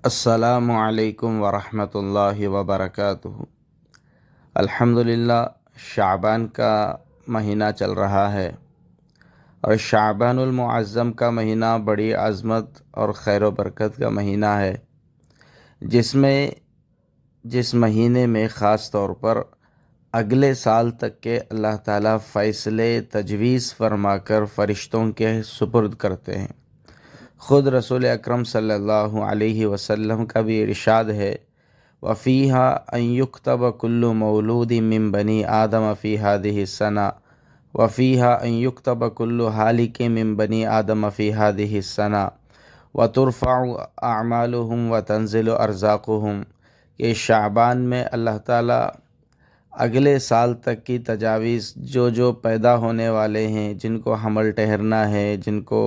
السلام علیکم ورحمۃ اللہ وبرکاتہ۔ الحمدللہ، شعبان کا مہینہ چل رہا ہے اور شعبان المعظم کا مہینہ بڑی عظمت اور خیر و برکت کا مہینہ ہے، جس مہینے میں خاص طور پر اگلے سال تک کے اللہ تعالیٰ فیصلے تجویز فرما کر فرشتوں کے سپرد کرتے ہیں۔ خود رسول اکرم صلی اللہ علیہ وسلم کا بھی ارشاد ہے، وَفِيهَا أَن يُكْتَبَ كُلُّ مَوْلُودٍ مِّن بَنِي آدَمَ فِي هَذِهِ السَّنَةِ وَفِيهَا أَن يُكْتَبَ كُلُّ هَالِكٍ مِّن بَنِي آدَمَ فِي هَذِهِ السَّنَةِ وَتُرْفَعُ أَعْمَالُهُمْ وَتَنزِلُ أَرْزَاقُهُمْ کہ شعبان میں اللہ تعالیٰ اگلے سال تک کی تجاویز جو پیدا ہونے والے ہیں، جن کو حمل ٹھہرنا ہے، جن کو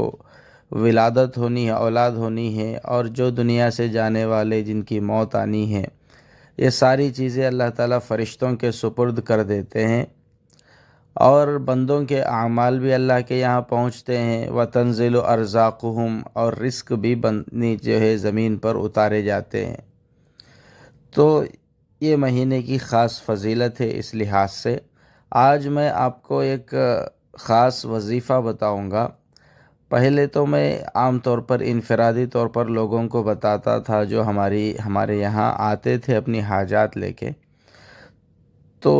ولادت ہونی ہے، اولاد ہونی ہے، اور جو دنیا سے جانے والے جن کی موت آنی ہے، یہ ساری چیزیں اللہ تعالیٰ فرشتوں کے سپرد کر دیتے ہیں اور بندوں کے اعمال بھی اللہ کے یہاں پہنچتے ہیں۔ وَتَنزِلُ أَرْزَاقُهُمْ اور رزق بھی بندی جو ہے زمین پر اتارے جاتے ہیں۔ تو یہ مہینے کی خاص فضیلت ہے۔ اس لحاظ سے آج میں آپ کو ایک خاص وظیفہ بتاؤں گا۔ پہلے تو میں عام طور پر انفرادی طور پر لوگوں کو بتاتا تھا جو ہمارے یہاں آتے تھے اپنی حاجات لے کے، تو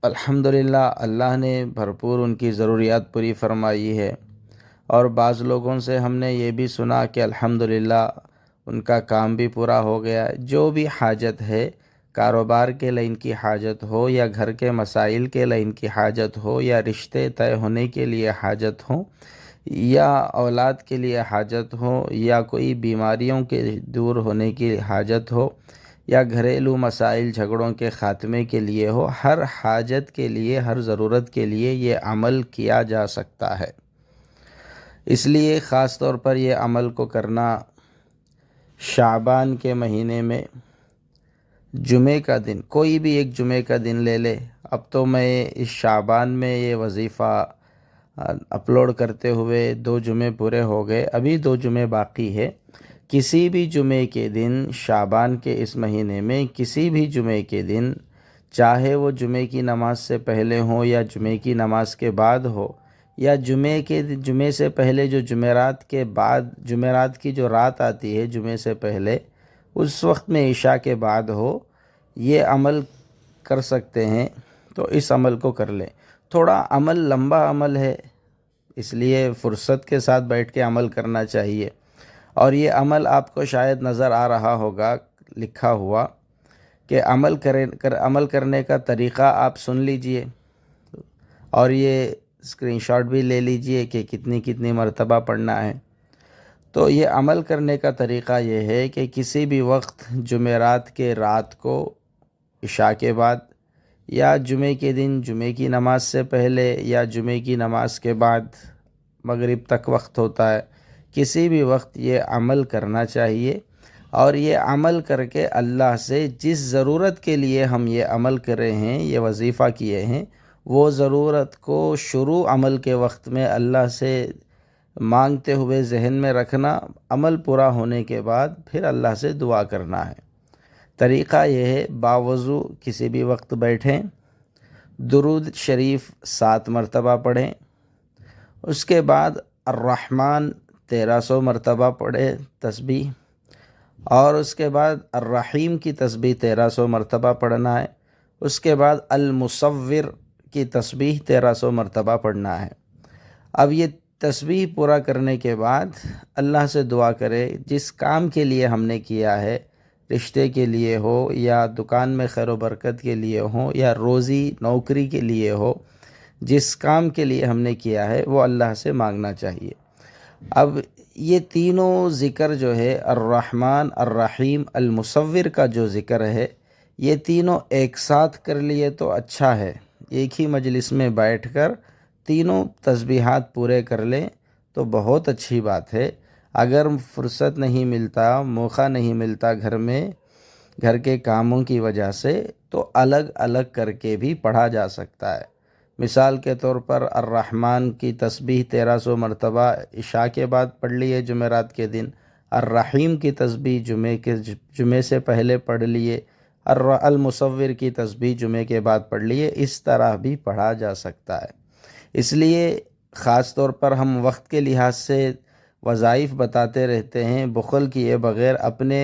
الحمدللہ اللہ نے بھرپور ان کی ضروریات پوری فرمائی ہے، اور بعض لوگوں سے ہم نے یہ بھی سنا کہ الحمدللہ ان کا کام بھی پورا ہو گیا۔ جو بھی حاجت ہے، کاروبار کے لیے ان کی حاجت ہو، یا گھر کے مسائل کے لیے ان کی حاجت ہو، یا رشتے طے ہونے کے لیے حاجت ہو، یا اولاد کے لیے حاجت ہو، یا کوئی بیماریوں کے دور ہونے کی حاجت ہو، یا گھریلو مسائل جھگڑوں کے خاتمے کے لیے ہو، ہر حاجت کے لیے، ہر ضرورت کے لیے یہ عمل کیا جا سکتا ہے۔ اس لیے خاص طور پر یہ عمل کو کرنا شعبان کے مہینے میں جمعے کا دن، کوئی بھی ایک جمعے کا دن لے لے۔ اب تو میں اس شعبان میں یہ وظیفہ اپلوڈ کرتے ہوئے 2 جمعے پورے ہو گئے، ابھی 2 جمعے باقی ہے۔ کسی بھی جمعے کے دن شعبان کے اس مہینے میں، کسی بھی جمعے کے دن، چاہے وہ جمعے کی نماز سے پہلے ہو یا جمعے کی نماز کے بعد ہو، یا جمعے سے پہلے جو جمعرات کے بعد، جمعرات کی جو رات آتی ہے جمعے سے پہلے، اس وقت میں عشاء کے بعد ہو، یہ عمل کر سکتے ہیں۔ تو اس عمل کو کر لیں۔ تھوڑا عمل لمبا عمل ہے، اس لیے فرصت کے ساتھ بیٹھ کے عمل کرنا چاہیے، اور یہ عمل آپ کو شاید نظر آ رہا ہوگا لکھا ہوا کہ عمل کرنے کا طریقہ آپ سن لیجئے، اور یہ اسکرین شاٹ بھی لے لیجئے کہ کتنی مرتبہ پڑھنا ہے۔ تو یہ عمل کرنے کا طریقہ یہ ہے کہ کسی بھی وقت جمعرات کے رات کو عشاء کے بعد، یا جمعے کے دن جمعے کی نماز سے پہلے، یا جمعے کی نماز کے بعد مغرب تک وقت ہوتا ہے، کسی بھی وقت یہ عمل کرنا چاہیے، اور یہ عمل کر کے اللہ سے جس ضرورت کے لیے ہم یہ عمل کر رہے ہیں، یہ وظیفہ کیے ہیں، وہ ضرورت کو شروع عمل کے وقت میں اللہ سے مانگتے ہوئے ذہن میں رکھنا، عمل پورا ہونے کے بعد پھر اللہ سے دعا کرنا ہے۔ طریقہ یہ ہے، باوضو کسی بھی وقت بیٹھیں، درود شریف 7 مرتبہ پڑھیں، اس کے بعد الرحمن 1300 مرتبہ پڑھیں تسبیح، اور اس کے بعد الرحیم کی تسبیح 1300 مرتبہ پڑھنا ہے، اس کے بعد المصور کی تسبیح 1300 مرتبہ پڑھنا ہے۔ اب یہ تسبیح پورا کرنے کے بعد اللہ سے دعا کرے، جس کام کے لیے ہم نے کیا ہے، رشتے کے لیے ہو، یا دکان میں خیر و برکت کے لیے ہو، یا روزی نوکری کے لیے ہو، جس کام کے لیے ہم نے کیا ہے وہ اللہ سے مانگنا چاہیے۔ اب یہ تینوں ذکر جو ہے، الرحمن، الرحیم، المصور کا جو ذکر ہے، یہ تینوں ایک ساتھ کر لیے تو اچھا ہے۔ ایک ہی مجلس میں بیٹھ کر تینوں تسبیحات پورے کر لیں تو بہت اچھی بات ہے۔ اگر فرصت نہیں ملتا، موقع نہیں ملتا گھر میں، گھر کے کاموں کی وجہ سے، تو الگ الگ کر کے بھی پڑھا جا سکتا ہے۔ مثال کے طور پر الرحمن کی تسبیح 1300 مرتبہ عشاء کے بعد پڑھ لیے جمعرات کے دن، الرحیم کی تسبیح جمعے سے پہلے پڑھ لیے، المصور کی تسبیح جمعے کے بعد پڑھ لیے، اس طرح بھی پڑھا جا سکتا ہے۔ اس لیے خاص طور پر ہم وقت کے لحاظ سے وظائف بتاتے رہتے ہیں، بخل کیے بغیر اپنے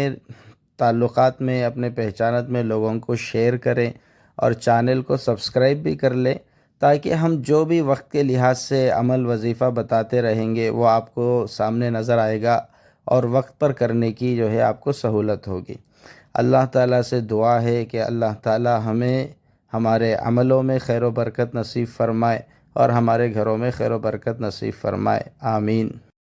تعلقات میں، اپنے پہچانت میں لوگوں کو شیئر کریں اور چینل کو سبسکرائب بھی کر لیں، تاکہ ہم جو بھی وقت کے لحاظ سے عمل وظیفہ بتاتے رہیں گے وہ آپ کو سامنے نظر آئے گا اور وقت پر کرنے کی جو ہے آپ کو سہولت ہوگی۔ اللہ تعالیٰ سے دعا ہے کہ اللہ تعالیٰ ہمیں ہمارے عملوں میں خیر و برکت نصیب فرمائے اور ہمارے گھروں میں خیر و برکت نصیب فرمائے، آمین۔